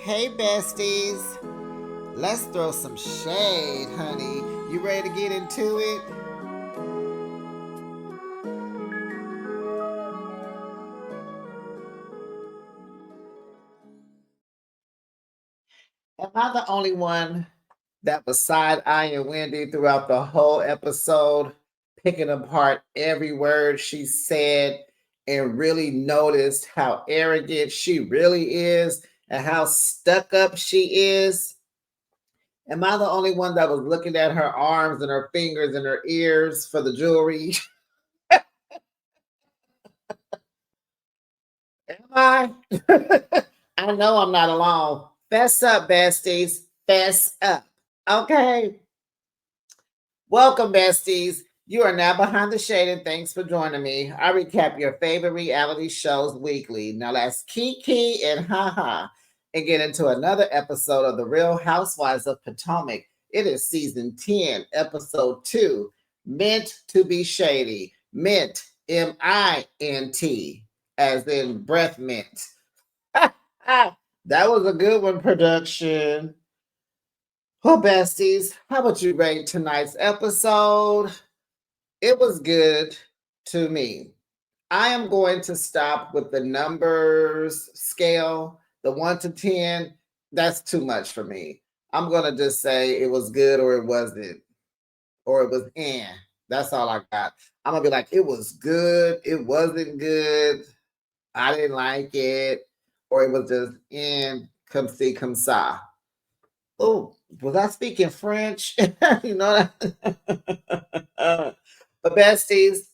Hey besties, let's throw some shade, honey. You ready to get into it? Am I the only one that was side-eyeing Wendy throughout the whole episode, picking apart every word she said and really noticed how arrogant she really is and how stuck up she is? Am I the only one that was looking at her arms and her fingers and her ears for the jewelry? Am I? I know I'm not alone. Fess up, besties. Fess up. Okay. Welcome, besties. You are now behind the shade, and thanks for joining me. I recap your favorite reality shows weekly. Now let's Kiki and haha and get into another episode of The Real Housewives of Potomac. It is season 10, episode 2, Meant to be Shady. Mint, M-I-N-T, as in breath mint. That was a good one, production. Well, besties, how about you rate tonight's episode? It was good to me. I am going to stop with the numbers scale, the 1 to 10. That's too much for me. I'm going to just say it was good or it wasn't, or it was eh. That's all I got. I'm going to be like, it was good, it wasn't good, I didn't like it, or it was just in, come see, come sa. Oh, was I speaking French? You know that? But besties,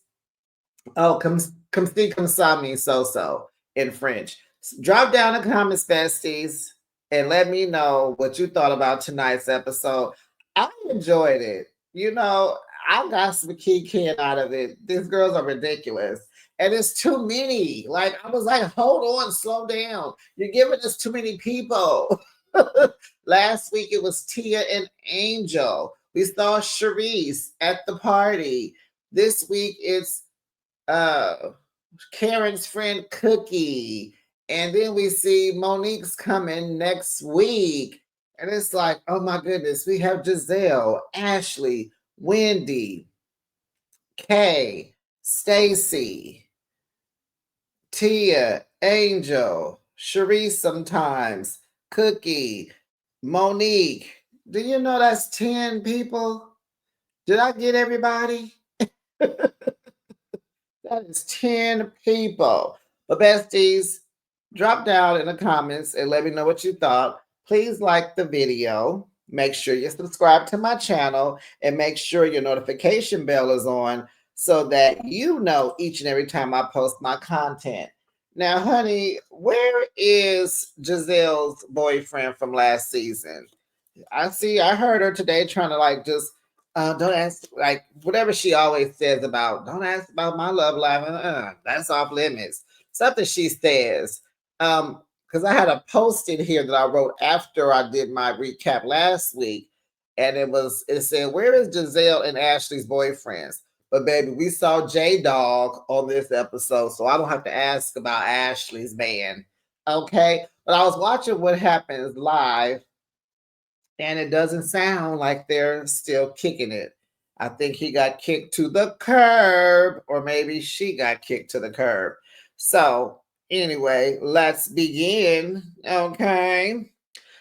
oh, come see, come saw me so in French. Drop down the comments, besties, and let me know what you thought about tonight's episode. I enjoyed it. You know, I got some key out of it. These girls are ridiculous. And it's too many. Like, I was like, hold on, slow down. You're giving us too many people. Last week it was Tia and Angel. We saw Charisse at the party. This week it's uh Karen's friend Cookie. And then we see Monique's coming next week. And it's like, oh my goodness, we have Giselle, Ashley, Wendy, Kay, Stacy, Tia, Angel, Sharice sometimes, Cookie, Monique. Do you know that's 10 people? Did I get everybody? That is 10 people. But besties, drop down in the comments and let me know what you thought. Please like the video. Make sure you subscribe to my channel and make sure your notification bell is on so that you know each and every time I post my content. Now, honey, where is Giselle's boyfriend from last season? I heard her today trying to like just don't ask like whatever she always says about don't ask about my love life. That's off limits. Something she says. Because I had a post in here that I wrote after I did my recap last week, and it said, "Where is Giselle and Ashley's boyfriends?" But baby, we saw J Dog on this episode, so I don't have to ask about Ashley's man. Okay. But I was watching what happens live and it doesn't sound like they're still kicking it. I think he got kicked to the curb, or maybe she got kicked to the curb. So, anyway, let's begin. Okay.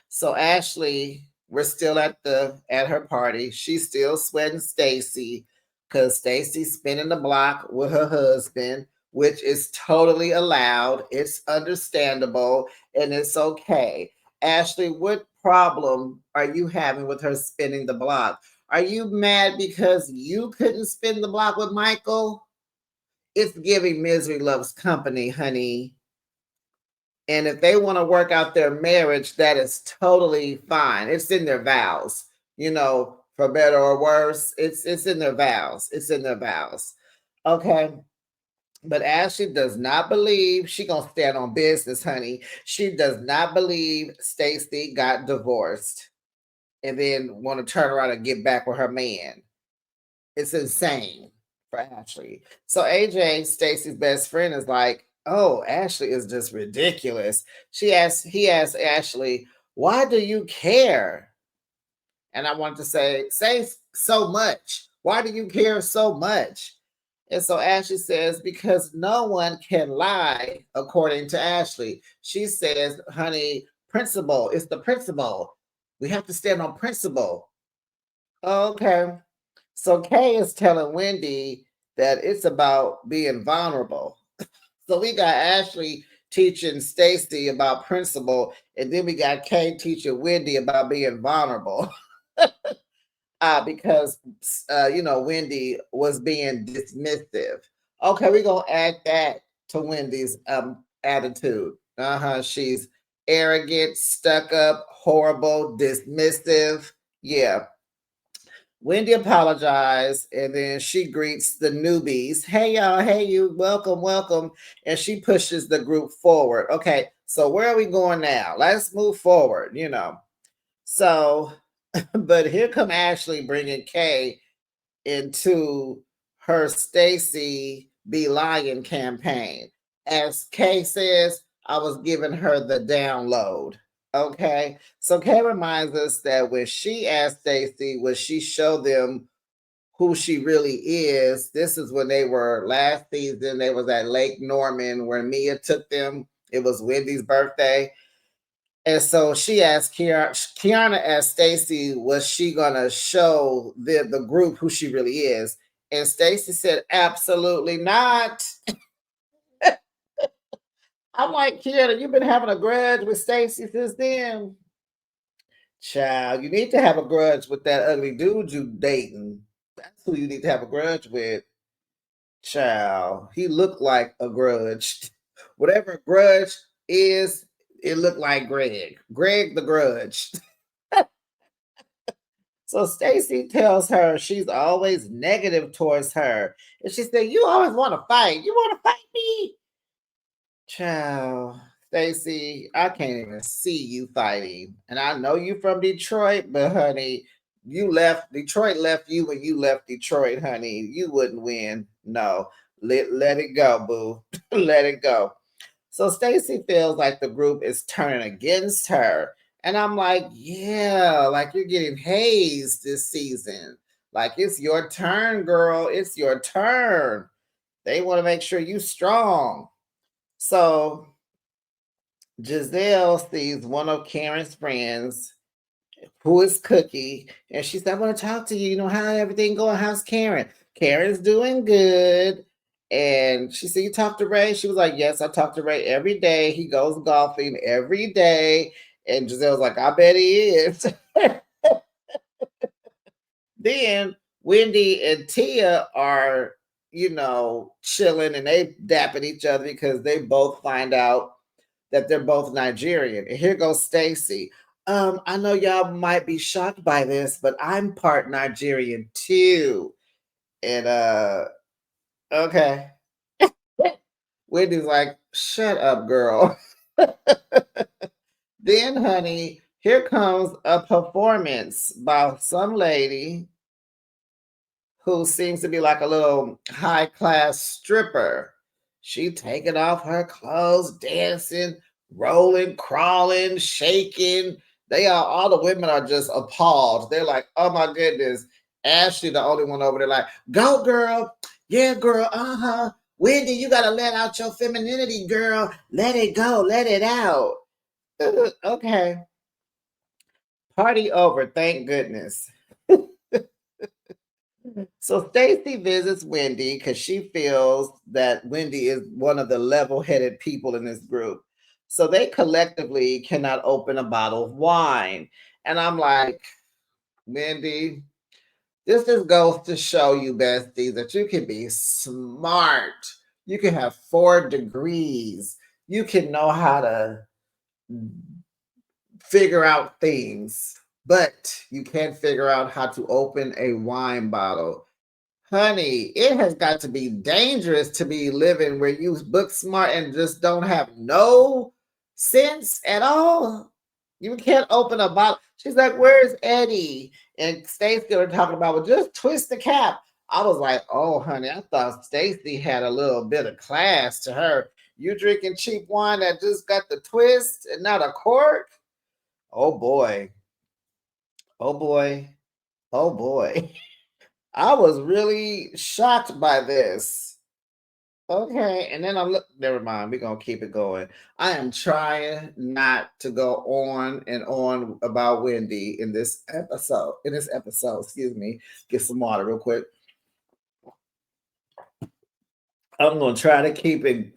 So Ashley, we're still at her party. She's still sweating Stacy because Stacy's spinning the block with her husband, which is totally allowed. It's understandable and it's okay. Ashley, what problem are you having with her spinning the block? Are you mad because you couldn't spin the block with Michael? It's giving misery loves company, honey. And if they want to work out their marriage, that is totally fine. It's in their vows, for better or worse. It's in their vows. It's in their vows. Okay. But Ashley does not believe she gonna stand on business, honey. She does not believe Stacy got divorced and then want to turn around and get back with her man. It's insane for Ashley. So AJ, Stacy's best friend, is like, "Oh, Ashley is just ridiculous." He asked Ashley, Why do you care? And I wanted to say so much. Why do you care so much? And so Ashley says, because no one can lie, according to Ashley. She says, honey, principle, it's the principle. We have to stand on principle. Okay. So Kay is telling Wendy that it's about being vulnerable. So we got Ashley teaching Stacy about principle, and then we got Kay teaching Wendy about being vulnerable. Because Wendy was being dismissive. Okay, we're gonna add that to Wendy's attitude. She's arrogant, stuck up, horrible, dismissive. Yeah. Wendy apologized and then she greets the newbies. Hey y'all, hey you, welcome, welcome. And she pushes the group forward. Okay, so where are we going now? Let's move forward. So, but here come Ashley bringing Kay into her Stacy Be Lying campaign. As Kay says, I was giving her the download. Okay. So Kay reminds us that when she asked Stacy, would she show them who she really is? This is when they were last season. They was at Lake Norman where Mia took them. It was Wendy's birthday. And so she asked Kiana asked Stacy, was she gonna show the group who she really is? And Stacy said, absolutely not. I'm like, Kiana, you've been having a grudge with Stacy since then. Child, you need to have a grudge with that ugly dude you dating. That's who you need to have a grudge with. Child, he looked like a grudge. Whatever a grudge is, it looked like Greg. Greg the grudge. So Stacy tells her she's always negative towards her. And she said, you always want to fight. You want to fight me? Child, Stacy, I can't even see you fighting. And I know you from Detroit, but honey, Detroit left you when you left Detroit, honey. You wouldn't win. No. Let it go, boo. Let it go. So Stacy feels like the group is turning against her. And I'm like, yeah, like you're getting hazed this season. Like it's your turn, girl. It's your turn. They want to make sure you strong. So Giselle sees one of Karen's friends who is Cookie, and she said, I want to talk to you. You know, how everything going? How's Karen? Karen's doing good. And she said, you talk to Ray? She was like, yes, I talk to Ray every day. He goes golfing every day. And Giselle's like, I bet he is. Then Wendy and Tia are, chilling and they dapping each other because they both find out that they're both Nigerian. And here goes Stacy. I know y'all might be shocked by this, but I'm part Nigerian too. And okay. Wendy's like, shut up, girl. Then, honey, here comes a performance by some lady who seems to be like a little high class stripper. She taking off her clothes, dancing, rolling, crawling, shaking. All the women are just appalled. They're like, oh my goodness. Ashley, the only one over there, like, go girl. Yeah, girl. Uh-huh. Wendy, you gotta let out your femininity, girl. Let it go, let it out. Okay. Party over, thank goodness. So Stacy visits Wendy because she feels that Wendy is one of the level-headed people in this group. So they collectively cannot open a bottle of wine. And I'm like, Wendy, this just goes to show you, bestie, that you can be smart. You can have 4 degrees. You can know how to figure out things, but you can't figure out how to open a wine bottle. Honey, it has got to be dangerous to be living where you book smart and just don't have no sense at all. You can't open a bottle. She's like, where's Eddie? And Stacey are talking about, well, just twist the cap. I was like, oh, honey, I thought Stacey had a little bit of class to her. You drinking cheap wine that just got the twist and not a cork? Oh boy. Oh boy. Oh boy. I was really shocked by this. Okay, and then I'm look. Never mind. We're gonna keep it going. I am trying not to go on and on about Wendy in this episode. Excuse me. Get some water real quick. I'm gonna try to keep it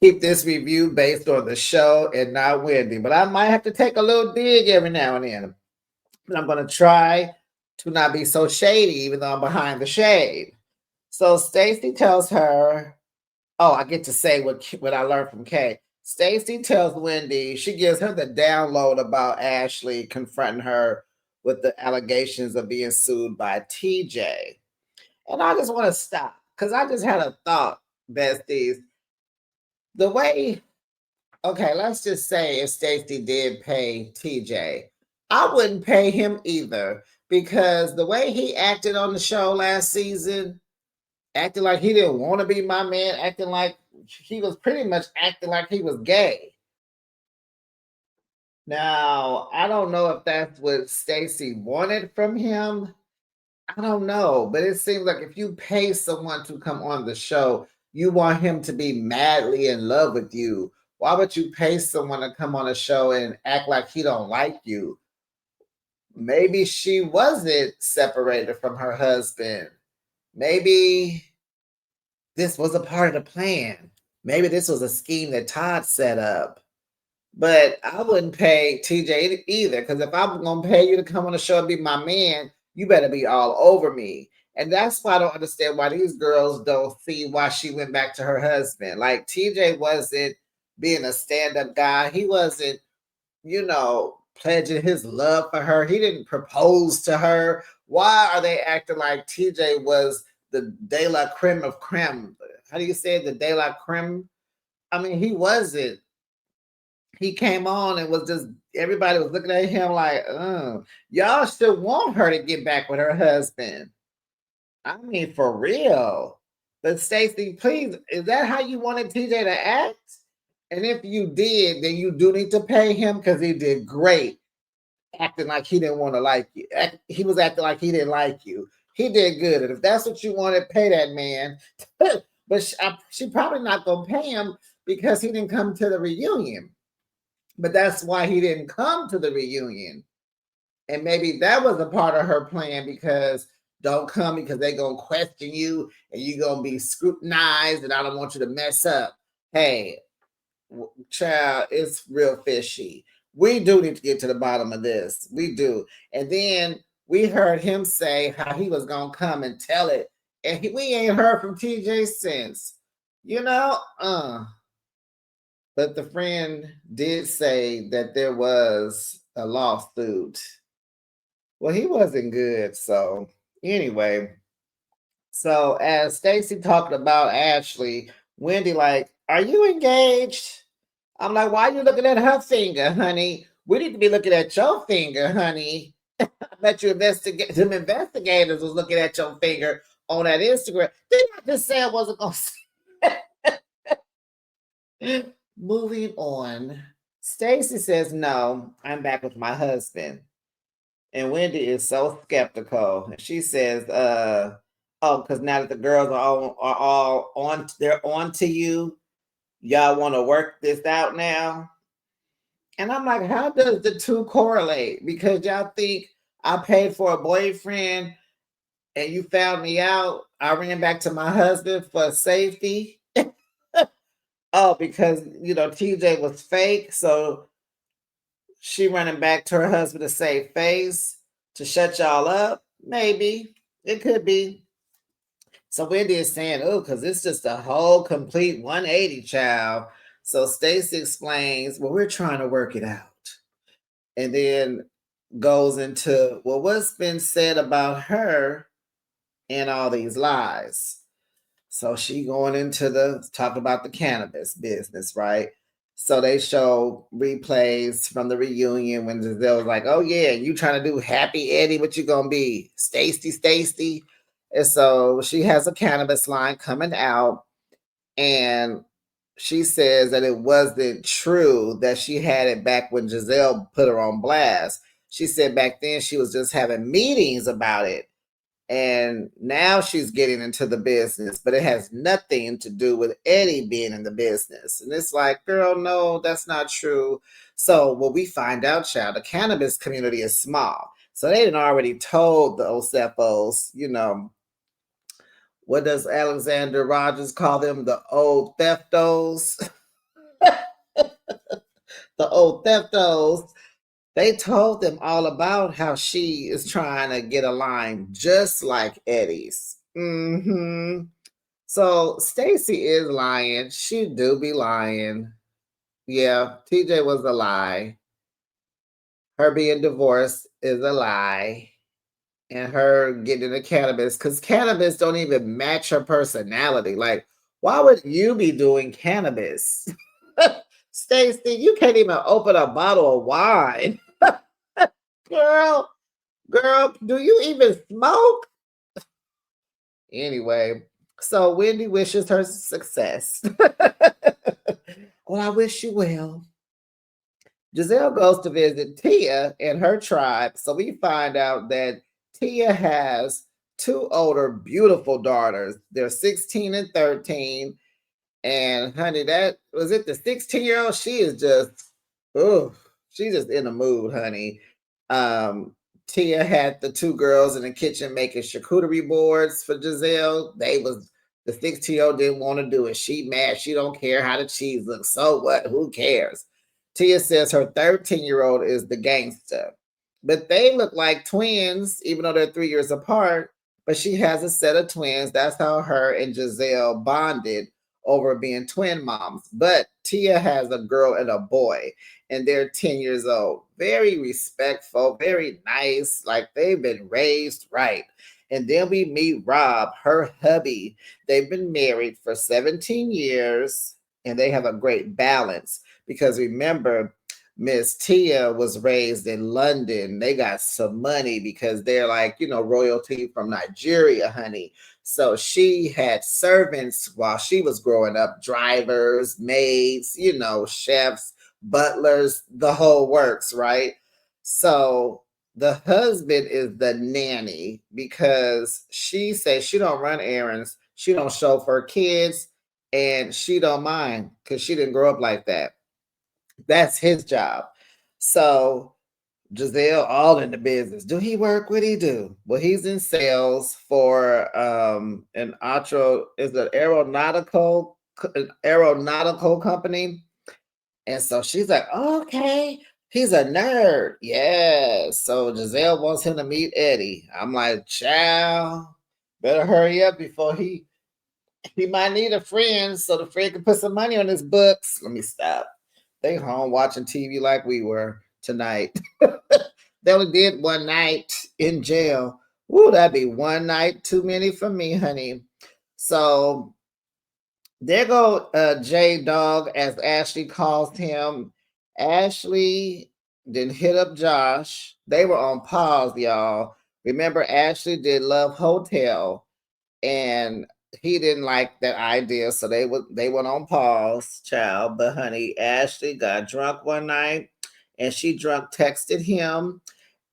keep this review based on the show and not Wendy, but I might have to take a little dig every now and then. But I'm gonna try to not be so shady, even though I'm behind the shade. So Stacy tells her, "Oh, I get to say what I learned from Kay." Stacy tells Wendy, she gives her the download about Ashley confronting her with the allegations of being sued by TJ. And I just want to stop because I just had a thought, besties. The way, okay, let's just say if Stacy did pay TJ, I wouldn't pay him either because the way he acted on the show last season, acting like he didn't want to be my man, acting like he was pretty much acting like he was gay. Now, I don't know if that's what Stacy wanted from him. I don't know, but it seems like if you pay someone to come on the show, you want him to be madly in love with you. Why would you pay someone to come on a show and act like he don't like you? Maybe she wasn't separated from her husband. Maybe this was a part of the plan. Maybe this was a scheme that Todd set up. But I wouldn't pay TJ either because if I'm gonna pay you to come on the show and be my man, you better be all over me. And that's why I don't understand why these girls don't see why she went back to her husband. Like TJ wasn't being a stand-up guy. He wasn't, pledging his love for her. He didn't propose to her. Why are they acting like TJ was the de la creme of creme? How do you say it? The de la creme? I mean, he wasn't. He came on and was just everybody was looking at him like, y'all still want her to get back with her husband. I mean, for real. But Stacey, please, is that how you wanted TJ to act? And if you did, then you do need to pay him because he did great acting like he didn't want to like you. He was acting like he didn't like you. He did good. And if that's what you wanted, pay that man. But she probably not going to pay him because he didn't come to the reunion. But that's why he didn't come to the reunion. And maybe that was a part of her plan because don't come because they're going to question you and you're going to be scrutinized and I don't want you to mess up. Hey, child, it's real fishy. We do need to get to the bottom of this. We do. And then we heard him say how he was going to come and tell it. And we ain't heard from TJ since. You know, But the friend did say that there was a lawsuit. Well, he wasn't good. So, anyway, so as Stacy talked about Ashley, Wendy, like, are you engaged? I'm like, why are you looking at her finger, honey? We need to be looking at your finger, honey. I bet you them investigators was looking at your finger on that Instagram. Didn't I just say I wasn't going to Moving on. Stacy says, no, I'm back with my husband. And Wendy is so skeptical. And she says, oh, because now that the girls are all on, they're on to you. Y'all want to work this out now? And I'm like, how does the two correlate? Because y'all think I paid for a boyfriend and you found me out. I ran back to my husband for safety. Oh, because TJ was fake, so she running back to her husband to save face to shut y'all up. Maybe it could be. So Wendy is saying, oh, because it's just a whole complete 180, child. So Stacy explains, well, we're trying to work it out, and then goes into, well, what's been said about her and all these lies. So she going into the talk about the cannabis business, right? So they show replays from the reunion when Giselle was like, oh yeah, you trying to do Happy Eddie, what you gonna be? Stacy. And so she has a cannabis line coming out and she says that it wasn't true that she had it back when Giselle put her on blast. She said back then she was just having meetings about it. And now she's getting into the business, but it has nothing to do with Eddie being in the business. And it's like, girl, no, that's not true. So what we find out, child, the cannabis community is small. So they had already told the Osefos, what does Alexander Rogers call them? The old theftos. The old theftos. They told them all about how she is trying to get a line just like Eddie's. So Stacy is lying. She do be lying. Yeah, TJ was a lie. Her being divorced is a lie. And her getting into cannabis, because cannabis don't even match her personality. Like, why would you be doing cannabis? Stacy, you can't even open a bottle of wine. Girl, girl, do you even smoke? Anyway, so Wendy wishes her success. Well, I wish you well. Giselle goes to visit Tia and her tribe. So we find out that Tia has two older, beautiful daughters. They're 16 and 13. And honey, that was it. The 16-year-old, she is just, oh, she's just in the mood, honey. Um, Tia had the two girls in the kitchen making charcuterie boards for Giselle. The 16-year-old didn't want to do it. She mad. She don't care how the cheese looks. So what? Who cares? Tia says her 13-year-old is the gangster. But they look like twins, even though they're 3 years apart. But she has a set of twins. That's how her and Giselle bonded over being twin moms. But Tia has a girl and a boy, and they're 10 years old. Very respectful, very nice, like they've been raised right. And then we meet Rob, her hubby. They've been married for 17 years, and they have a great balance because remember, Miss Tia was raised in London. They got some money because they're like, royalty from Nigeria, honey. So she had servants while she was growing up, drivers, maids, chefs, butlers, the whole works, right? So the husband is the nanny because she says she don't run errands, she don't chauffeur kids, and she don't mind because she didn't grow up like that. That's his job. So Giselle all in the business. Do he work? What he do? Well, he's in sales for an aeronautical company. And so she's like, okay, he's a nerd. Yeah. So Giselle wants him to meet Eddie. I'm like, child, better hurry up before he might need a friend so the friend can put some money on his books. Let me stop. They home watching TV like we were tonight. They only did one night in jail. Woo, that'd be one night too many for me, honey. So there go J Dog, as Ashley calls him. Ashley didn't hit up Josh. They were on pause, y'all. Remember, Ashley did Love Hotel, and he didn't like that idea, so they went on pause, child. But honey, Ashley got drunk one night, and she drunk texted him,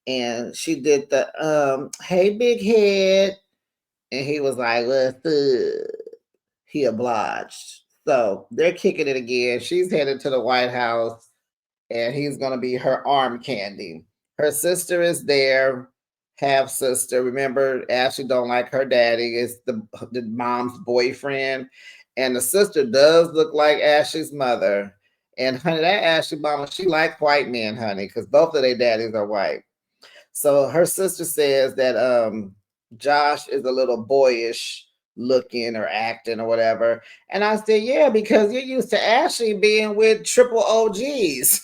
and she did the hey big head, and he was like, what's up? He obliged. So they're kicking it again. She's headed to the White House, and he's going to be her arm candy. Her sister is there, half sister. Remember, Ashley don't like her daddy. It's the mom's boyfriend, and the sister does look like Ashley's mother. And honey, that Ashley mama, she like white men, honey, because both of their daddies are white. So her sister says that Josh is a little boyish looking or acting or whatever. And I said, yeah, because you're used to Ashley being with triple OGs.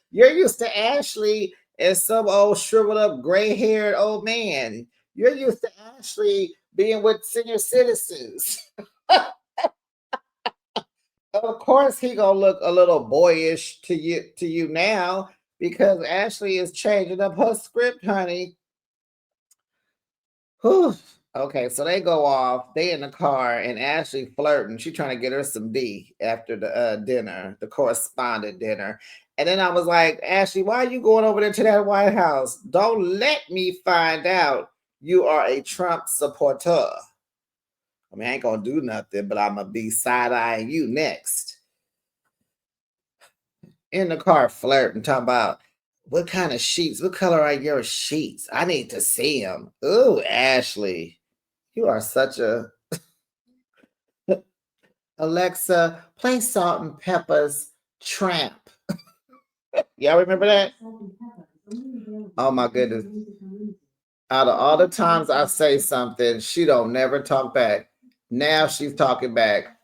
You're used to Ashley as some old shriveled up gray haired old man. You're used to Ashley being with senior citizens. Of course he gonna look a little boyish to you now because Ashley is changing up her script, honey. Whew. Okay, so they go off. They in the car, and Ashley flirting. She trying to get her some D after the dinner, the correspondent dinner. And then I was like, Ashley, why are you going over there to that White House? Don't let me find out you are a Trump supporter. I mean, I ain't gonna do nothing, but I'm gonna be side eyeing you next. In the car, flirting, talking about what kind of sheets, what color are your sheets? I need to see them. Ooh, Ashley, you are such a Alexa, play Salt and Pepper's Tramp. Y'all remember that? Oh my goodness. Out of all the times I say something, she don't never talk back. Now she's talking back.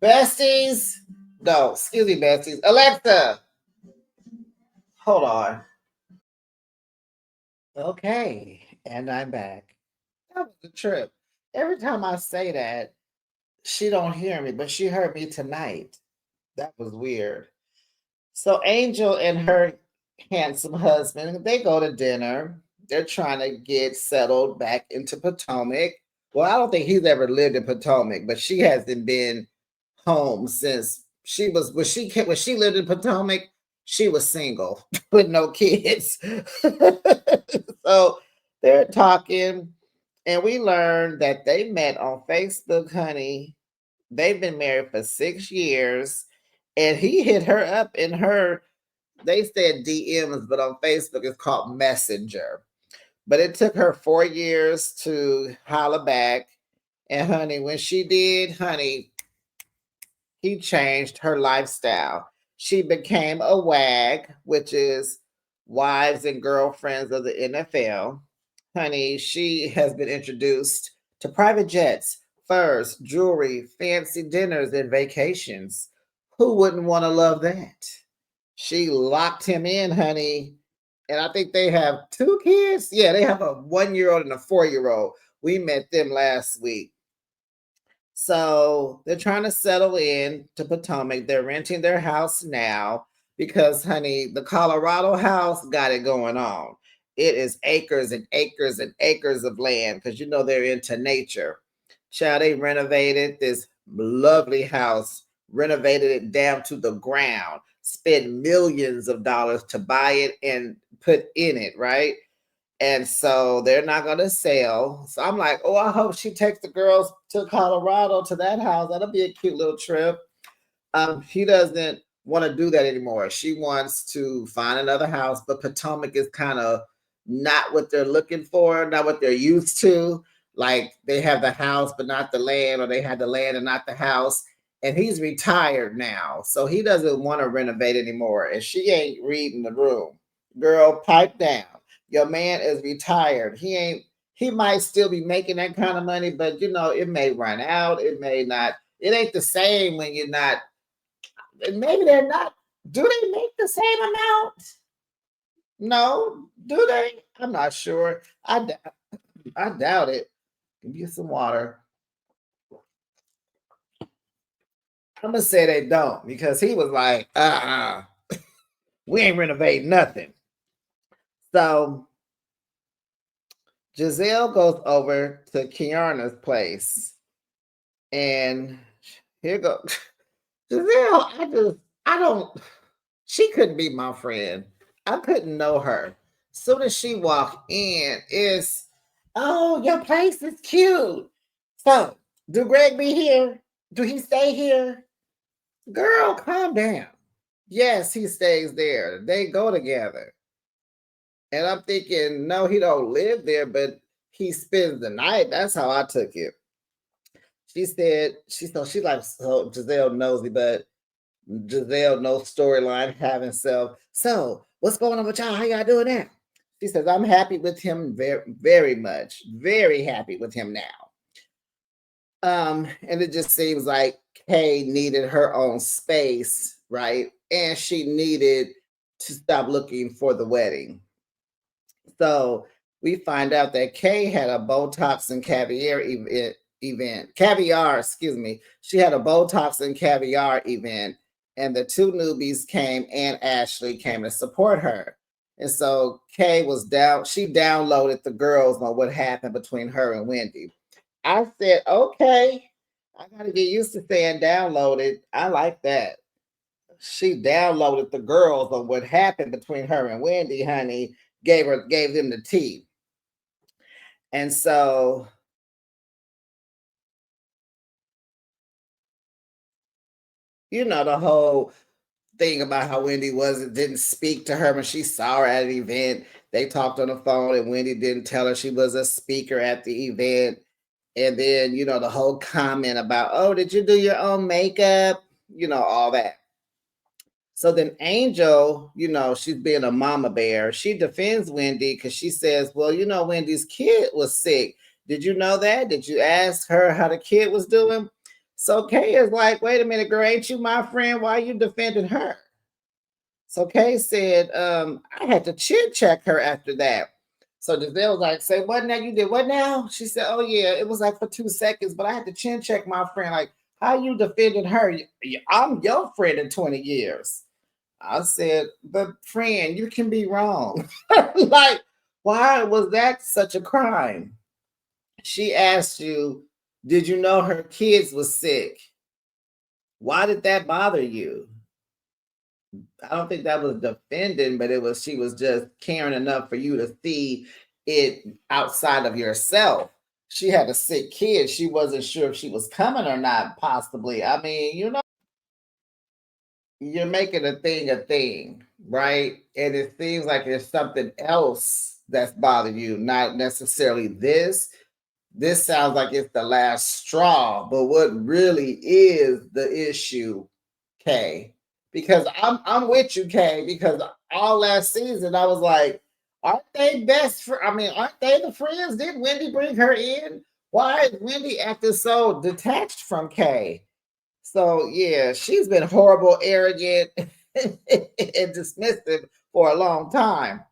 Besties. No, excuse me, besties. Alexa, hold on. Okay, and I'm back. That was a trip. Every time I say that, she don't hear me, but she heard me tonight. That was weird. So Angel and her handsome husband, they go to dinner. They're trying to get settled back into Potomac. Well, I don't think he's ever lived in Potomac, but she hasn't been home since she was when she lived in Potomac, she was single with no kids. So they're talking, and we learned that they met on Facebook, honey. They've been married for 6 years, and he hit her up in her, they said DMs, but on Facebook it's called Messenger. But it took her 4 years to holler back. And honey, when she did, honey, he changed her lifestyle. She became a WAG, which is Wives and Girlfriends of the NFL. Honey, she has been introduced to private jets, furs, jewelry, fancy dinners, and vacations. Who wouldn't want to love that? She locked him in, honey. And I think they have 2 kids. Yeah, they have a 1 year old and a 4 year old. We met them last week. So they're trying to settle in to Potomac. They're renting their house now because, honey, the Colorado house got it going on. It is acres and acres and acres of land because you know they're into nature. Child, they renovated this lovely house, renovated it down to the ground, spent millions of dollars to buy it and put in it, right? And so they're not going to sell. So I'm like, oh, I hope she takes the girls to Colorado to that house. That'll be a cute little trip. She doesn't want to do that anymore. She wants to find another house, but Potomac is kind of not what they're looking for, not what they're used to. Like they have the house, but not the land, or they had the land and not the house. And he's retired now. So he doesn't want to renovate anymore. And she ain't reading the room. Girl, pipe down. Your man is retired. He might still be making that kind of money, but you know, it may run out. It may not. It ain't the same when you're not, maybe they're not. Do they make the same amount? No, do they? I'm not sure. I doubt it. Give you some water. I'm gonna say they don't because he was like, we ain't renovating nothing. So Giselle goes over to Kiana's place, and here goes Giselle. I don't. She couldn't be my friend. I couldn't know her. Soon as she walked in, it's, oh, your place is cute. So, do Greg be here? Do he stay here? Girl, calm down. Yes, he stays there. They go together. And I'm thinking, no, he don't live there, but he spends the night. That's how I took it. She said, she like, so Giselle nosy, but Giselle, no storyline, having self. So, what's going on with y'all? How y'all doing now? She says, I'm happy with him very, very much. Very happy with him now. And it just seems like Kay needed her own space, right? And she needed to stop looking for the wedding. So we find out that Kay had a Botox and caviar event. Caviar, excuse me. She had a Botox and caviar event, and the two newbies came and Ashley came to support her. And so Kay was down, she downloaded the girls on what happened between her and Wendy. I said, okay, I gotta get used to saying downloaded. I like that. She downloaded the girls on what happened between her and Wendy, honey, gave them the tea. And so, the whole thing about how Wendy didn't speak to her when she saw her at an event. They talked on the phone and Wendy didn't tell her she was a speaker at the event. And then, the whole comment about, oh, did you do your own makeup? All that. So then Angel, she's being a mama bear. She defends Wendy because she says, well, Wendy's kid was sick. Did you know that? Did you ask her how the kid was doing? So Kay is like, wait a minute, girl, ain't you my friend? Why are you defending her? So Kay said, I had to chin check her after that. So Giselle was like, say what now? You did what now? She said, oh yeah, it was like for 2 seconds, but I had to chin check my friend. Like, how you defending her? I'm your friend in 20 years. I said, but friend, you can be wrong. Like, why was that such a crime? She asked you, did you know her kids was sick? Why did that bother you? I don't think that was defending, but she was just caring enough for you to see it outside of yourself. She had a sick kid. She wasn't sure if she was coming or not, possibly. I mean, you're making a thing, right? And it seems like there's something else that's bothering you, not necessarily this. This sounds like it's the last straw, but what really is the issue, Kay? Because I'm with you, Kay, because all last season I was like, aren't they aren't they the friends? Did Wendy bring her in? Why is Wendy acting so detached from Kay? So yeah, she's been horrible, arrogant, and dismissive for a long time.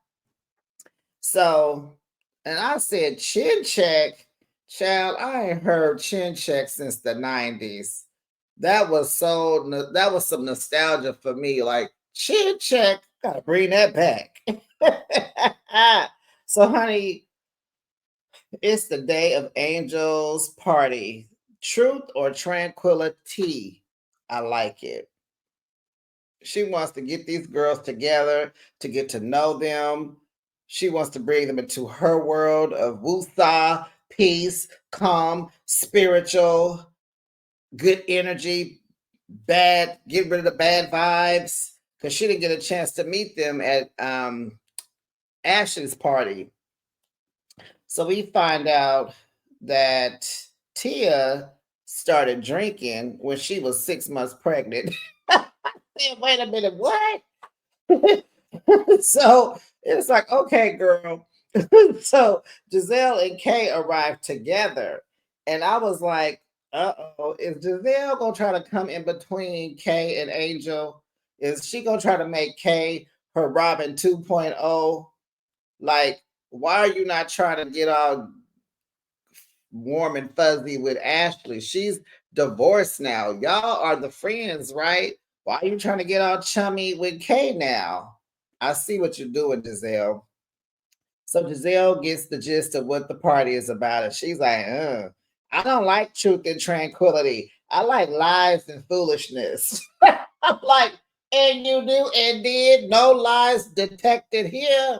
So, and I said chin check, child. I ain't heard chin check since the 90s. That was some nostalgia for me. Like chin check, gotta bring that back. So, honey, it's the day of Angel's party. Truth or tranquility? I like it. She wants to get these girls together to get to know them. She wants to bring them into her world of woosah, peace, calm, spiritual, good energy, get rid of the bad vibes. Because she didn't get a chance to meet them at Ashley's party. So we find out that Tia started drinking when she was 6 months pregnant. Wait a minute, what? So it's like, okay, girl. So Giselle and Kay arrived together. And I was like, uh-oh, is Giselle gonna try to come in between Kay and Angel? Is she gonna try to make Kay her Robin 2.0? Like, why are you not trying to get all warm and fuzzy with Ashley? She's divorced now. Y'all are the friends, right? Why are you trying to get all chummy with Kay now? I see what you're doing, Giselle. So Giselle gets the gist of what the party is about, and she's like, I don't like truth and tranquility. I like lies and foolishness. I'm like, and you do and did no lies detected here,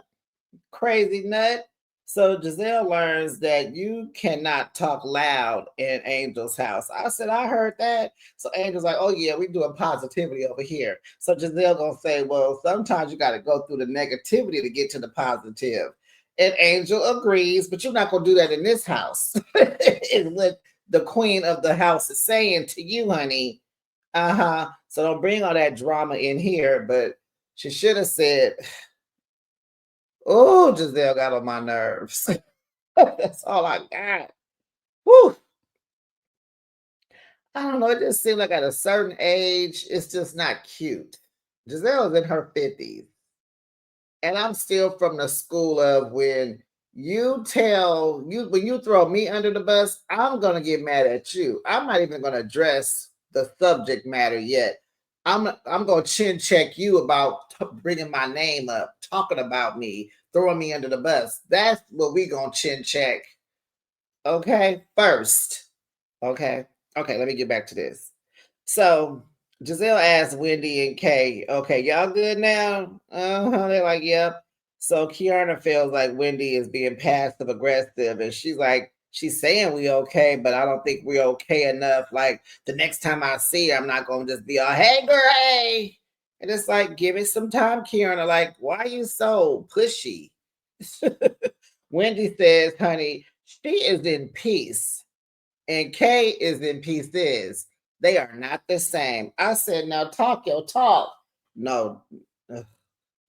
crazy nut. So Giselle learns that you cannot talk loud in Angel's house. I said, I heard that. So Angel's like, oh yeah, we doing positivity over here. So Giselle gonna say, well, sometimes you got to go through the negativity to get to the positive. And Angel agrees, but you're not gonna do that in this house. Is what the queen of the house is saying to you, honey. Uh-huh. So don't bring all that drama in here. But she should have said, oh, Giselle got on my nerves. That's all I got. Whew. I don't know. It just seems like at a certain age, it's just not cute. Giselle is in her 50s. And I'm still from the school of when you throw me under the bus, I'm gonna get mad at you. I'm not even gonna address the subject matter yet. I'm gonna chin check you about bringing my name up, talking about me, throwing me under the bus. That's what we gonna chin check. Okay, first. Okay, okay. Let me get back to this. So Giselle asked Wendy and Kay, "Okay, y'all good now?" They're like, "Yep." So Kiana feels like Wendy is being passive aggressive, and she's like, she's saying we okay, but I don't think we're okay enough. Like the next time I see her, I'm not gonna just be all, "Hey, girl, hey." And it's like, give it some time, Kiana. Like, why are you so pushy? Wendy says, "Honey, she is in peace and Kay is in pieces. They are not the same." I said, "Now talk your talk." No. Ugh,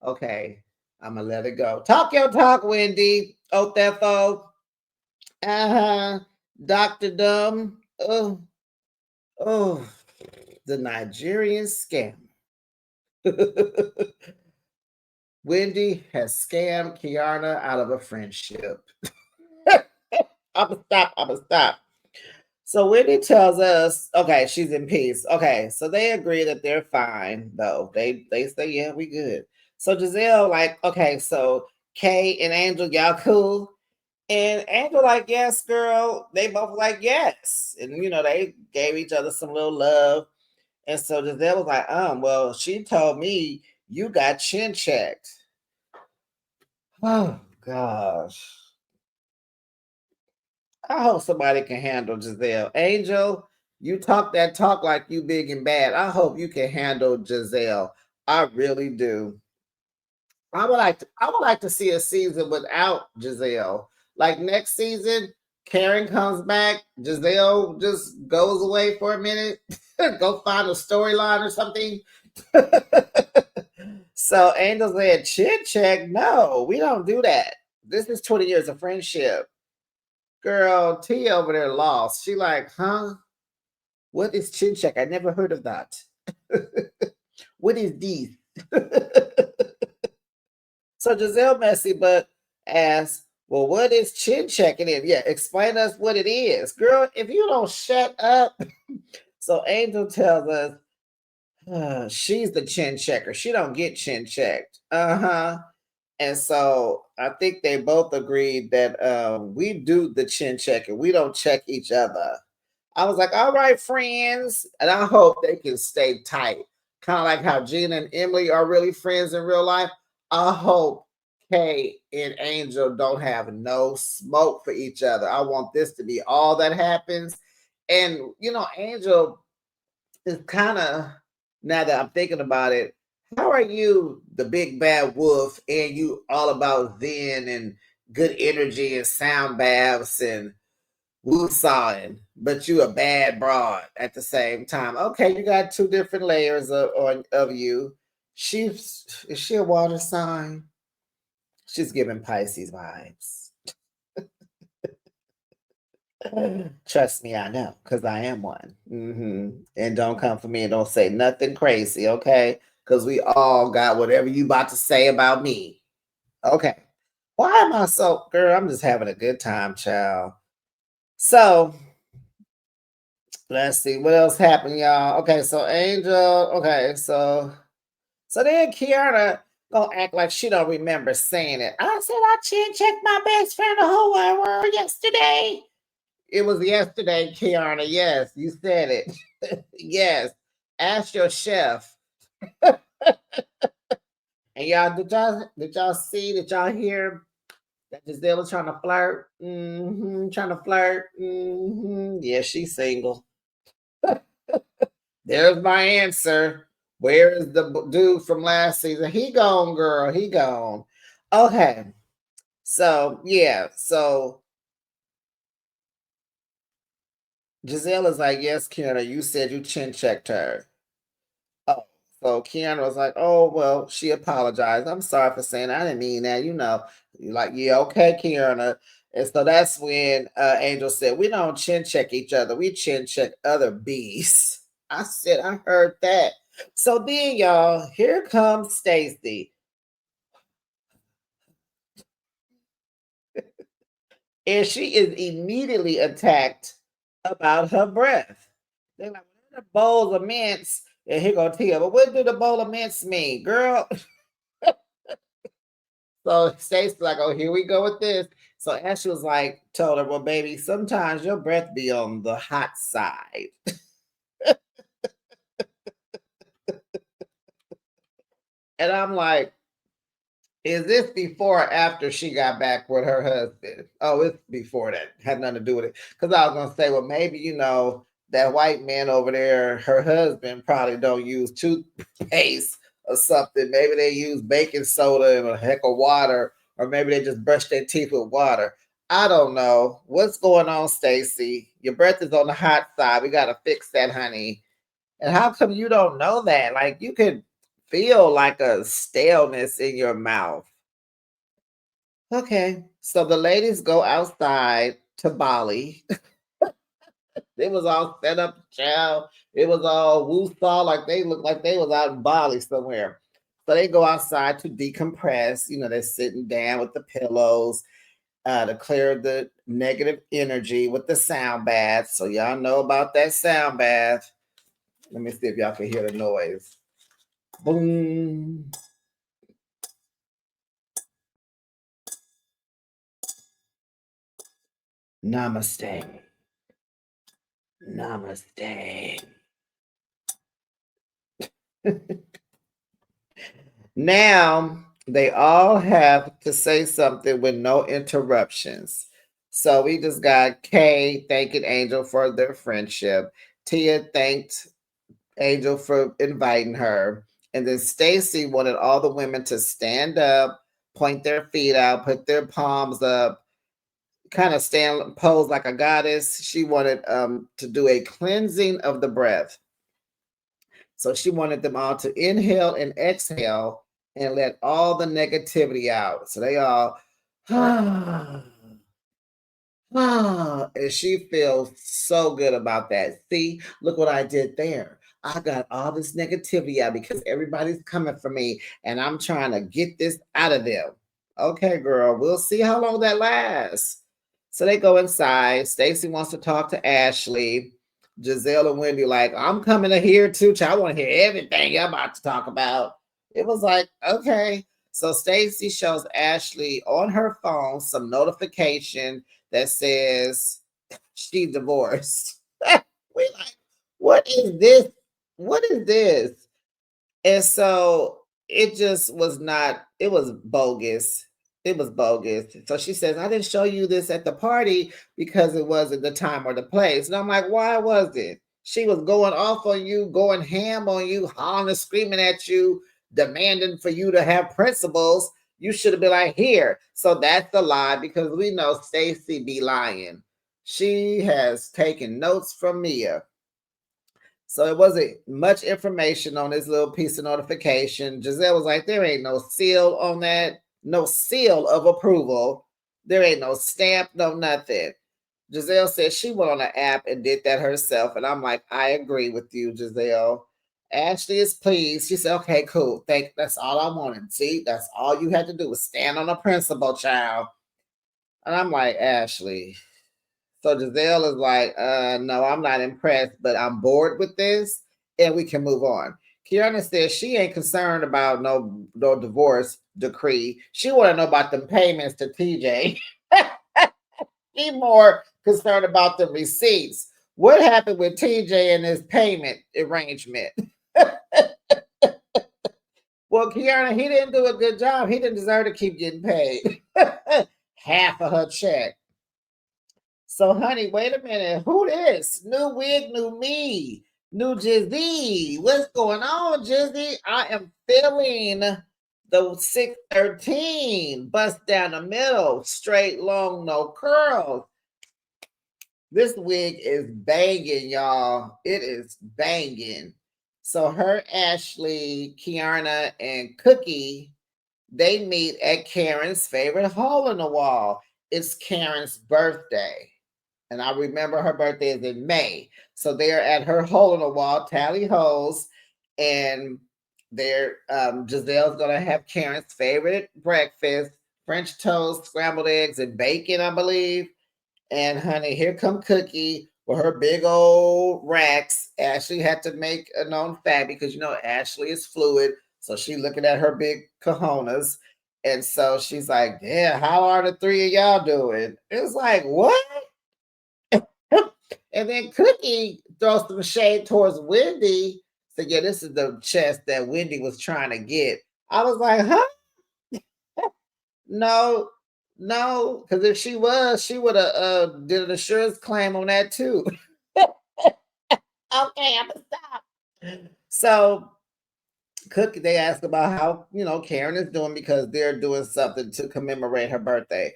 okay. I'm going to let it go. Talk your talk, Wendy. Othefo. Uh-huh. Dr. Dumb. Oh, oh. The Nigerian scam. Wendy has scammed Kiana out of a friendship. I'm going to stop. I'm going to stop. So Whitney tells us, okay, she's in peace. Okay, so they agree that they're fine, though. They say, yeah, we good. So Giselle, like, okay, so Kay and Angel, y'all cool? And Angel, like, yes, girl. They both like, yes. And they gave each other some little love. And so Giselle was like, well, she told me you got chin checked. Oh gosh. I hope somebody can handle Giselle. Angel, you talk that talk like you big and bad. I hope you can handle Giselle. I really do. I would like to see a season without Giselle. Like next season, Karen comes back, Giselle just goes away for a minute, go find a storyline or something. So Angel said, "Chit check? No, we don't do that. This is 20 years of friendship." Girl, T over there lost. She like, huh? What is chin check? I never heard of that. What is this? So Giselle Messy but asks, well, what is chin checking in? Yeah, explain us what it is. Girl, if you don't shut up. So Angel tells us she's the chin checker. She don't get chin checked. Uh-huh. And so I think they both agreed that we do the chin checking. We don't check each other. I was like, all right, friends. And I hope they can stay tight. Kind of like how Gina and Emily are really friends in real life. I hope Kay and Angel don't have no smoke for each other. I want this to be all that happens. And, Angel is kind of, now that I'm thinking about it, how are you the big bad wolf and you all about zen and good energy and sound baths and woosawing, but you a bad broad at the same time? Okay, you got two different layers of you. Is she a water sign? She's giving Pisces vibes. Trust me, I know, because I am one. And don't come for me and don't say nothing crazy, okay? Because we all got whatever you about to say about me. Okay. Why am I so, girl? I'm just having a good time, child. So let's see what else happened, y'all. Okay, so Angel. Okay, so then Kiara gonna act like she don't remember saying it. I said I chin checked my best friend the whole wide world yesterday. It was yesterday, Kiana. Yes, you said it. Yes. Ask your chef. And y'all, did y'all see? Did y'all hear that Giselle was trying to flirt? Trying to flirt. Yeah, she's single. There's my answer. Where is the dude from last season? He gone, girl. He gone. Okay. So yeah. So Giselle is like, yes, Kiana, you said you chin checked her. Oh, so Kiana was like, "Oh, well, she apologized. I'm sorry for saying that. I didn't mean that. You're like, yeah, okay, Kiana." And so that's when Angel said, "We don't chin check each other. We chin check other bees." I said, "I heard that." So then, y'all, here comes Stacy, and she is immediately attacked about her breath. They're like, "What are the bowls of mints?" And here go Tia, but what do the bowl of mince mean, girl? So Stacey's like, oh, here we go with this. So Ashley was like, told her, well, baby, sometimes your breath be on the hot side. And I'm like, is this before or after she got back with her husband? Oh, it's before that. Had nothing to do with it. Because I was gonna say, well, maybe that white man over there, her husband probably don't use toothpaste or something. Maybe they use baking soda and a heck of water, or maybe they just brush their teeth with water. I don't know what's going on, Stacy. Your breath is on the hot side. We gotta fix that, honey. And how come you don't know that? Like you could feel like a staleness in your mouth. Okay. So the ladies go outside to Bali. It was all set up, child. It was all woo-saw, like they looked like they was out in Bali somewhere. So they go outside to decompress. They're sitting down with the pillows to clear the negative energy with the sound bath. So y'all know about that sound bath. Let me see if y'all can hear the noise. Boom. Namaste. Namaste. Now they all have to say something with no interruptions. So we just got Kay thanking Angel for their friendship. Tia thanked Angel for inviting her. And then Stacy wanted all the women to stand up, point their feet out, put their palms up, kind of stand pose like a goddess. She wanted to do a cleansing of the breath. So she wanted them all to inhale and exhale and let all the negativity out. So they all and she feels so good about that. See, look what I did there. I got all this negativity out because everybody's coming for me and I'm trying to get this out of them. Okay, girl, we'll see how long that lasts. So they go inside. Stacy wants to talk to Ashley. Giselle and Wendy like, I'm coming to hear too. I want to hear everything you're about to talk about. It was like, okay. So Stacy shows Ashley on her phone some notification that says she divorced. We like, what is this? What is this? And so it just was not, it was bogus. It was bogus. So she says, I didn't show you this at the party because it wasn't the time or the place. And I'm like, why was it? She was going off on you, going ham on you, hollering and screaming at you, demanding for you to have principles. You should have been like, here. So that's the lie because we know Stacy be lying. She has taken notes from Mia. So it wasn't much information on this little piece of notification. Giselle was like, there ain't no seal on that, no seal of approval. There ain't no stamp, no nothing. Giselle said she went on the app and did that herself. And I'm like, I agree with you, Giselle. Ashley is pleased. She said, okay, cool. That's all I wanted. See, that's all you had to do was stand on a principle, child. And I'm like, Ashley, so Giselle is like, no, I'm not impressed, but I'm bored with this and we can move on. Kiana says she ain't concerned about no divorce decree. She want to know about the payments to TJ. She more concerned about the receipts. What happened with TJ and his payment arrangement? Well, Kiana, he didn't do a good job. He didn't deserve to keep getting paid. Half of her check. So, honey, wait a minute. Who this? New wig, new me, new Jizzy. What's going on, Jizzy? I am feeling the 613 bust down the middle, straight, long, no curls. This wig is banging, y'all. It is banging. So her, Ashley, Kiana, and Cookie, they meet at Karen's favorite hole in the wall. It's Karen's birthday. And I remember her birthday is in May. So they're at her hole in the wall, tally holes, and they're Giselle's gonna have Karen's favorite breakfast, French toast, scrambled eggs, and bacon, I believe. And honey, here come Cookie with her big old racks. Ashley had to make a known fact because Ashley is fluid. So she looking at her big cojones. And so she's like, yeah, how are the three of y'all doing? It's like, what? And then Cookie throws some shade towards Wendy. So yeah, this is the chest that Wendy was trying to get. I was like, huh? No, no, because if she was, she would have did an insurance claim on that too. Okay, I'm gonna stop. So Cookie, they asked about how Karen is doing because they're doing something to commemorate her birthday.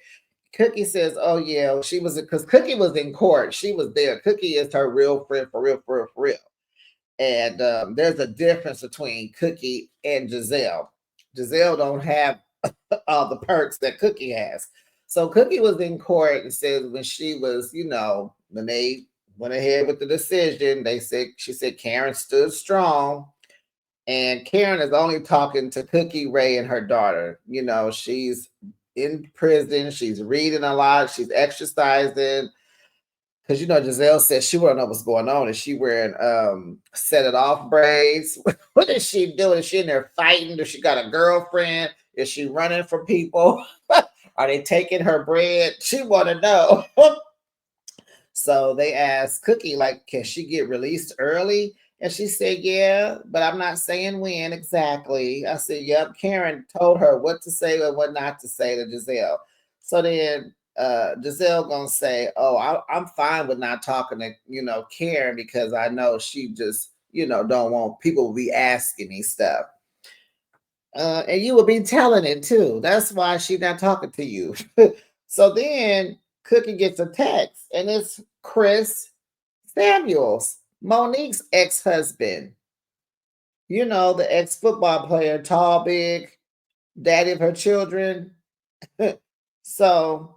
Cookie says, "Oh yeah, she was because Cookie was in court. She was there. Cookie is her real friend for real, for real, for real." And there's a difference between Cookie and Giselle. Giselle don't have all the perks that Cookie has. So Cookie was in court and said when she was, when they went ahead with the decision, she said Karen stood strong. And Karen is only talking to Cookie, Ray, and her daughter. She's in prison. She's reading a lot. She's exercising. Because Giselle said she wouldn't know what's going on. Is she wearing set it off braids? What is she doing? Is she in there fighting? Does she got a girlfriend? Is she running from people? Are they taking her bread? She want to know. So they asked Cookie, like, can she get released early? And she said, yeah, but I'm not saying when exactly. I said, yep. Karen told her what to say and what not to say to Giselle. So then Giselle gonna say, oh, I'm fine with not talking to Karen because I know she just don't want people to be asking me stuff. And you will be telling it too. That's why she's not talking to you. So then Cookie gets a text, and it's Chris Samuels, Monique's ex-husband. The ex-football player, tall, big, daddy of her children. So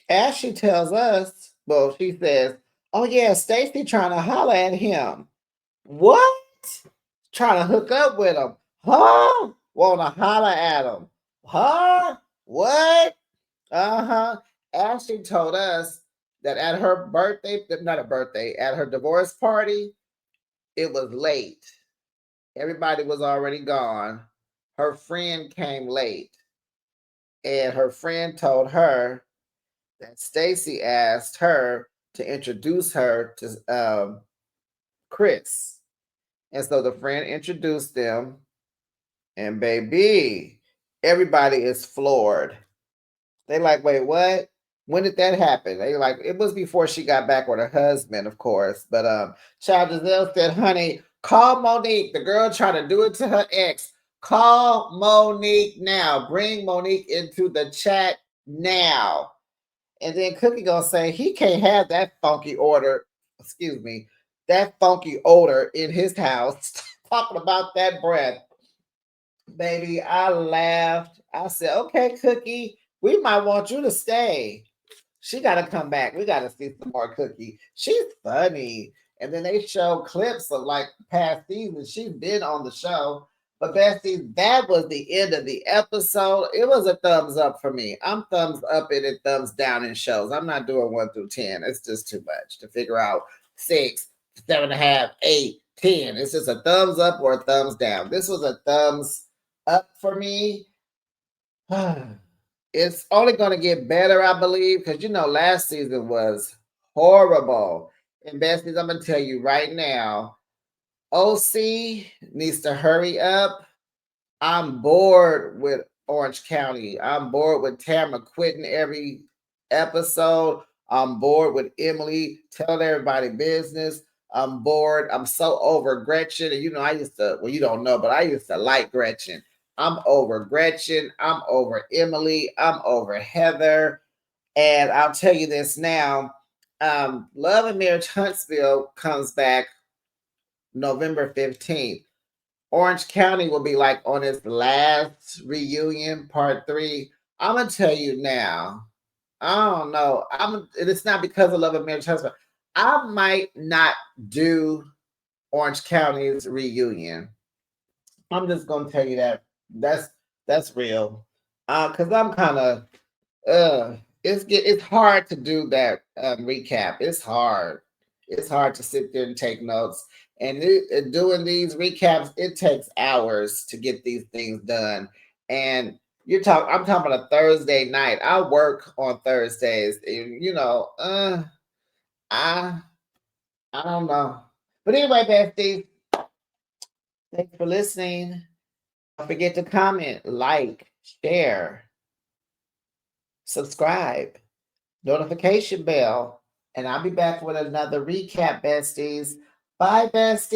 as she tells us, well, she says, "Oh yeah, Stacy trying to holler at him. What? Trying to hook up with him? Huh? Want to holler at him? Huh? What? Uh-huh." Ashley told us that at her birthday, not a birthday, at her divorce party, it was late. Everybody was already gone. Her friend came late, and her friend told her that Stacy asked her to introduce her to Chris. And so the friend introduced them, and baby, everybody is floored. They like, wait, what? When did that happen? They like, it was before she got back with her husband, of course. But Child Giselle said, honey, call Monique. The girl trying to do it to her ex. Call Monique now. Bring Monique into the chat now. And then Cookie gonna say he can't have that funky order, excuse me, that funky odor in his house. Talking about that breath. Baby, I laughed. I said, okay, Cookie, we might want you to stay. She got to come back. We got to see some more Cookie. She's funny. And then they show clips of like past seasons. She's been on the show. But Bessie, that was the end of the episode. It was a thumbs up for me. I'm thumbs up and thumbs down in shows. I'm not doing 1 through 10. It's just too much to figure out 6, 7.5, 8, 10. It's just a thumbs up or a thumbs down. This was a thumbs up for me. It's only going to get better, I believe, because last season was horrible. And besties, I'm going to tell you right now, OC needs to hurry up. I'm bored with Orange County. I'm bored with Tamara quitting every episode. I'm bored with Emily telling everybody business. I'm bored. I'm so over Gretchen. And I used to, well, you don't know, but I used to like Gretchen. I'm over Gretchen. I'm over Emily. I'm over Heather. And I'll tell you this now. Love and Marriage Huntsville comes back November 15th. Orange County will be like on its last reunion, part 3. I'm gonna tell you now. I don't know. It's not because of Love and Marriage Husband. I might not do Orange County's reunion. I'm just gonna tell you that. That's real. Cause I'm kind of it's hard to do that recap. It's hard. It's hard to sit there and take notes. And doing these recaps, it takes hours to get these things done. And I'm talking about a Thursday night. I work on Thursdays. I I don't know. But anyway, besties, thanks for listening. Don't forget to comment, like, share, subscribe, notification bell, and I'll be back with another recap, besties. Bye, besties.